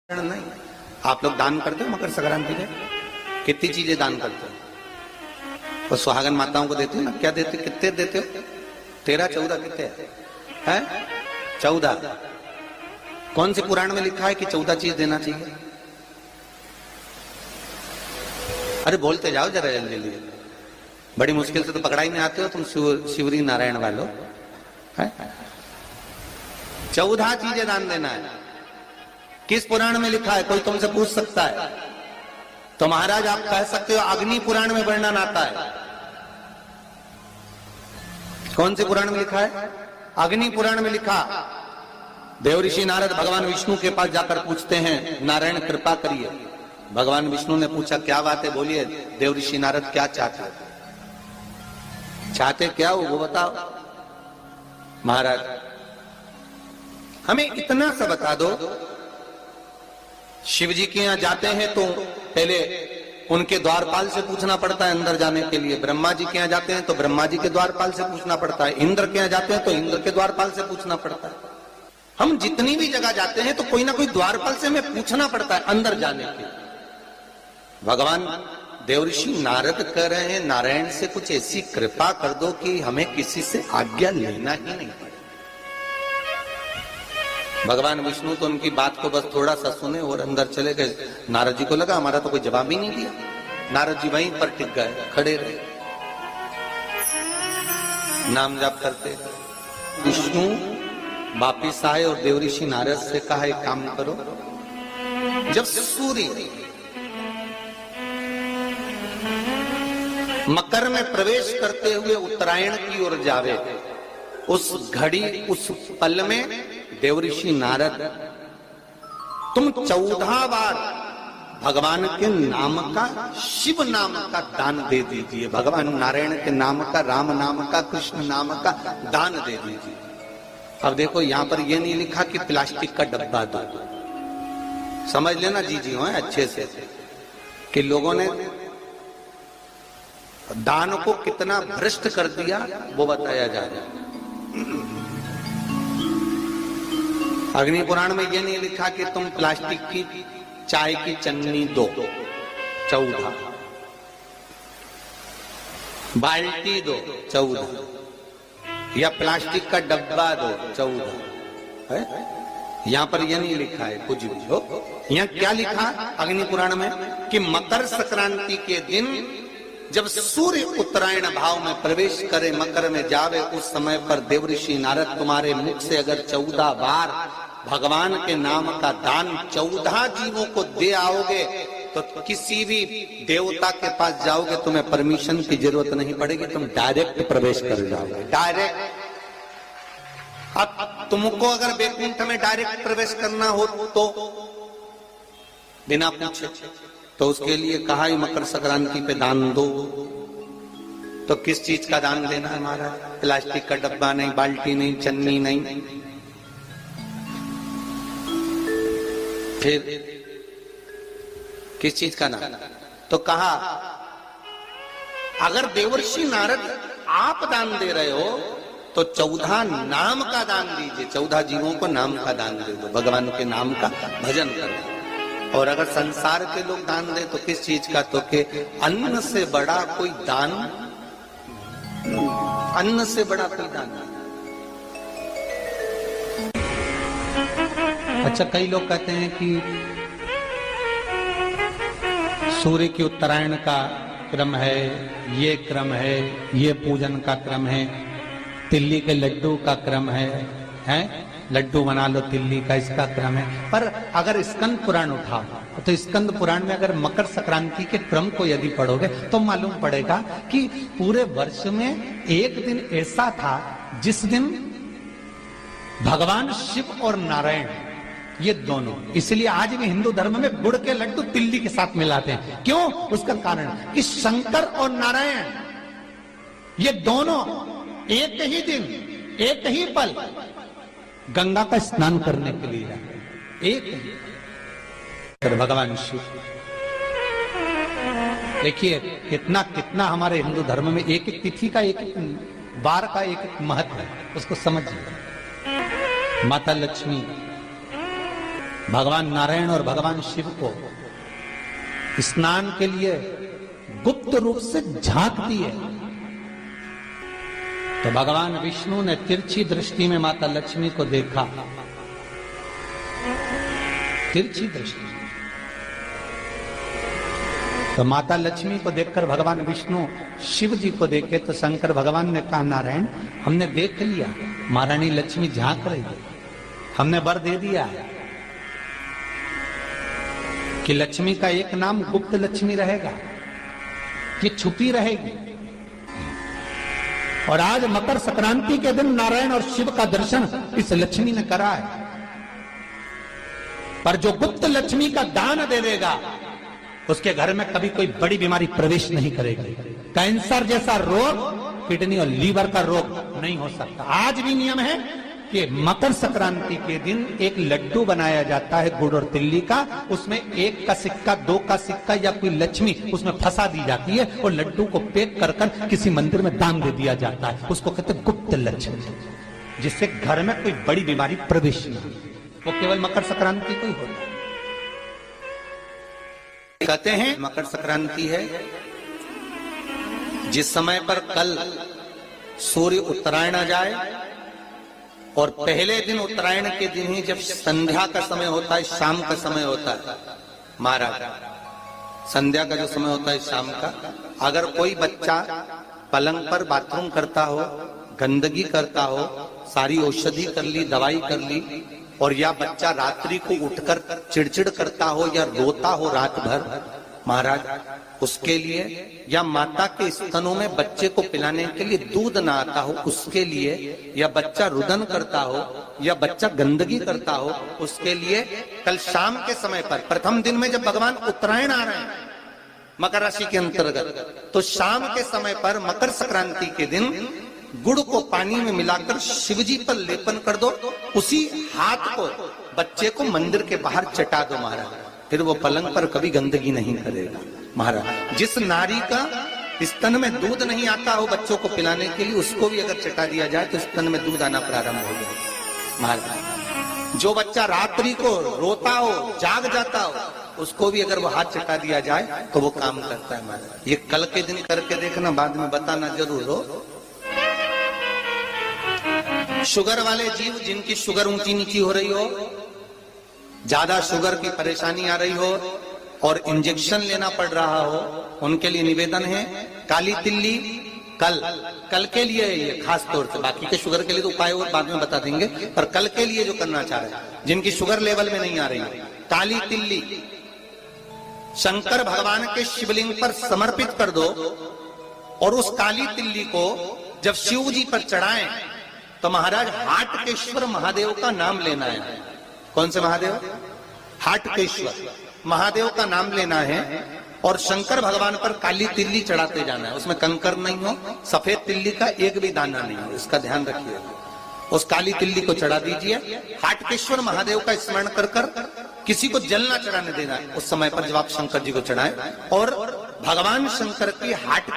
नहीं। आप लोग दान करते हो मकर संक्रांति में? कितनी चीजें दान करते हो? और सुहागन माताओं को देते हो ना? क्या देते, कितने देते हो? 13 14 कितने हैं? 14। कौन से पुराण में लिखा है कि 14 चीज देना चाहिए? अरे बोलते जाओ जरा जल्दी जल्दी, बड़ी मुश्किल से तो पकड़ा ही नहीं आते हो तुम शिवरी नारायण वालों। 14 चीजें दान देना है। किस पुराण में लिखा है? कोई तुमसे पूछ सकता है तो महाराज आप कह सकते हो अग्नि पुराण में वर्णन आता है। कौन से पुराण में लिखा है? अग्नि पुराण में लिखा। देवऋषि नारद भगवान विष्णु के पास जाकर पूछते हैं, नारायण कृपा करिए। भगवान विष्णु ने पूछा क्या बात है, बोलिए। देवऋषि नारद क्या चाहते, चाहते क्या हो वो बताओ। महाराज हमें इतना सा बता दो, शिव जी के यहां जाते हैं तो पहले उनके द्वारपाल से पूछना पड़ता है अंदर जाने के लिए। ब्रह्मा जी के यहां जाते हैं तो ब्रह्मा जी के द्वारपाल से पूछना पड़ता है। इंद्र के यहां जाते हैं तो इंद्र के द्वारपाल से पूछना पड़ता है। हम जितनी भी जगह जाते हैं तो कोई ना कोई द्वारपाल से हमें पूछना पड़ता है अंदर जाने के लिए। भगवान देवऋषि नारद कह रहे हैं नारायण से कुछ ऐसी कृपा कर दो कि हमें किसी से आज्ञा लेना ही नहीं पड़े। भगवान विष्णु तो उनकी बात को बस थोड़ा सा सुने और अंदर चले गए। नारद जी को लगा हमारा तो कोई जवाब ही नहीं दिया। नारद जी वहीं पर टिक गए, खड़े रहे, नाम जाप करते। विष्णु वापिस आए और देवऋषि नारद से कहा एक काम करो, जब सूर्य मकर में प्रवेश करते हुए उत्तरायण की ओर जावे, उस घड़ी उस पल में देवऋषि नारद तुम 14 बार भगवान के नाम का, शिव नाम का दान दे दीजिए। भगवान नारायण के नाम का, राम नाम का, कृष्ण नाम का दान दे दीजिए। अब देखो यहां पर यह नहीं लिखा कि प्लास्टिक का डब्बा दो। समझ लेना जी हो अच्छे से कि लोगों ने दान को कितना भ्रष्ट कर दिया वो बताया जा रहा है। अग्नि पुराण में यह नहीं लिखा कि तुम प्लास्टिक की चाय की चन्नी दो 14, बाल्टी दो 14, या प्लास्टिक का डब्बा दो 14 है। यहां पर यह नहीं लिखा है कुछ भी हो। यहां क्या लिखा अग्नि पुराण में कि मकर संक्रांति के दिन जब सूर्य उत्तरायण भाव में प्रवेश करे, मकर में जावे, उस समय पर देवऋषि नारद तुम्हारे मुख से अगर 14 बार भगवान के नाम का दान 14 जीवों को दे आओगे तो किसी भी देवता के पास जाओगे, तुम्हें परमिशन की जरूरत नहीं पड़ेगी, तुम डायरेक्ट प्रवेश कर जाओगे। डायरेक्ट। अब तुमको अगर वैकुंठ में डायरेक्ट प्रवेश करना हो तो बिना पूछे, तो उसके लिए कहा ही मकर संक्रांति पे दान दो। तो किस चीज का दान देना है हमारा? प्लास्टिक का डब्बा नहीं, बाल्टी नहीं, चन्नी नहीं। फिर किस चीज का दान? तो कहा अगर देवर्षि नारद आप दान दे रहे हो तो 14 नाम का दान दीजिए। 14 जीवों को नाम का दान दे दो, भगवान के नाम का भजन करो। और अगर संसार के लोग दान दे तो किस चीज का? तो के अन्न से बड़ा कोई दान, अन्न से बड़ा कोई दान। अच्छा, कई लोग कहते हैं कि सूर्य की उत्तरायण का क्रम है, ये क्रम है, ये पूजन का क्रम है, तिल्ली के लड्डू का क्रम है, लड्डू बना लो तिल्ली का, इसका क्रम है। पर अगर स्कंद पुराण उठाओ तो स्कंद पुराण में अगर मकर संक्रांति के क्रम को यदि पढ़ोगे तो मालूम पड़ेगा कि पूरे वर्ष में एक दिन ऐसा था जिस दिन भगवान शिव और नारायण ये दोनों, इसलिए आज भी हिंदू धर्म में गुड़ के लड्डू तिल्ली के साथ मिलाते हैं। क्यों? उसका कारण कि शंकर और नारायण ये दोनों एक ही दिन, एक ही पल गंगा का स्नान करने के लिए जाते। एक भगवान शिव, देखिए कितना कितना हमारे हिंदू धर्म में एक एक तिथि का, एक एक बार का एक एक महत्व है, उसको समझिए। माता लक्ष्मी भगवान नारायण और भगवान शिव को स्नान के लिए गुप्त रूप से झांकती है। तो भगवान विष्णु ने तिरछी दृष्टि में माता लक्ष्मी को देखा, तिरछी दृष्टि। तो माता लक्ष्मी को देखकर भगवान विष्णु शिव जी को देखे तो शंकर भगवान ने कहा, नारायण हमने देख लिया, महारानी लक्ष्मी झांक रही है, हमने वर दे दिया है कि लक्ष्मी का एक नाम गुप्त लक्ष्मी रहेगा, कि छुपी रहेगी। और आज मकर संक्रांति के दिन नारायण और शिव का दर्शन इस लक्ष्मी ने करा है। पर जो गुप्त लक्ष्मी का दान दे देगा उसके घर में कभी कोई बड़ी बीमारी प्रवेश नहीं करेगी। कैंसर जैसा रोग, किडनी और लीवर का रोग नहीं हो सकता। आज भी नियम है कि मकर संक्रांति के दिन एक लड्डू बनाया जाता है गुड़ और तिल्ली का, उसमें 1 का सिक्का, 2 का सिक्का या कोई लक्ष्मी उसमें फंसा दी जाती है और लड्डू को पैक कर कर किसी मंदिर में दान दे दिया जाता है। उसको कहते हैं गुप्त लक्ष्मी, जिससे घर में कोई बड़ी बीमारी प्रवेश नहीं, वो केवल मकर संक्रांति को ही होता है। कहते हैं मकर संक्रांति है जिस समय पर कल सूर्य उत्तरायण आ जाए और पहले दिन उत्तरायण के दिन ही जब संध्या का समय होता है, शाम का समय होता है, महाराज संध्या का जो समय होता है शाम का, अगर कोई बच्चा पलंग पर बाथरूम करता हो, गंदगी करता हो, सारी औषधि कर ली, दवाई कर ली, और या बच्चा रात्रि को उठकर चिड़चिड़ करता हो या रोता हो रात भर, महाराज उसके लिए, या माता के स्तनों में बच्चे को पिलाने के लिए दूध ना आता हो उसके लिए, या बच्चा रुदन करता हो या बच्चा गंदगी करता हो उसके लिए, कल शाम के समय पर प्रथम दिन में जब भगवान उत्तरायण आ रहे हैं मकर राशि के अंतर्गत, तो शाम के समय पर मकर संक्रांति के दिन गुड़ को पानी में मिलाकर शिवजी पर लेपन कर दो, उसी हाथ को बच्चे को मंदिर के बाहर चटा दो महाराज, फिर वो पलंग पर कभी गंदगी नहीं करेगा महाराज। जिस नारी का स्तन में दूध नहीं आता हो बच्चों को पिलाने के लिए, उसको भी अगर चटा दिया जाए तो स्तन में दूध आना प्रारंभ हो जाए महाराज। जो बच्चा रात्रि को रोता हो, जाग जाता हो, उसको भी अगर वो हाथ चटा दिया जाए तो वो काम करता है महाराज। ये कल के दिन करके देखना, बाद में बताना जरूर हो। शुगर वाले जीव जिनकी शुगर ऊंची नीची हो रही हो, ज्यादा शुगर की परेशानी आ रही हो और इंजेक्शन लेना पड़ रहा हो, उनके लिए निवेदन है काली तिल्ली कल के लिए ये खास तौर से, बाकी के शुगर के लिए तो उपाय और बाद में बता देंगे, पर कल के लिए जो करना चाह रहे हैं जिनकी शुगर लेवल में नहीं आ रही, काली तिल्ली शंकर भगवान के शिवलिंग पर समर्पित कर दो और उस काली तिल्ली को जब शिव जी पर चढ़ाएं तो महाराज हाटकेश्वर महादेव का नाम लेना है। कौन से महादेव? हाटकेश्वर महादेव का नाम लेना है और शंकर भगवान पर काली तिल्ली चढ़ाते जाना है। उसमें कंकर नहीं हो, सफेद तिल्ली का एक भी दाना नहीं हो, इसका ध्यान रखिए। उस काली तिल्ली को चढ़ा दीजिए, हाटकेश्वर महादेव का स्मरण कर कर, किसी को जल ना चढ़ाने देना उस समय पर जब आप शंकर जी को चढ़ाएं, और भगवान शंकर की हाट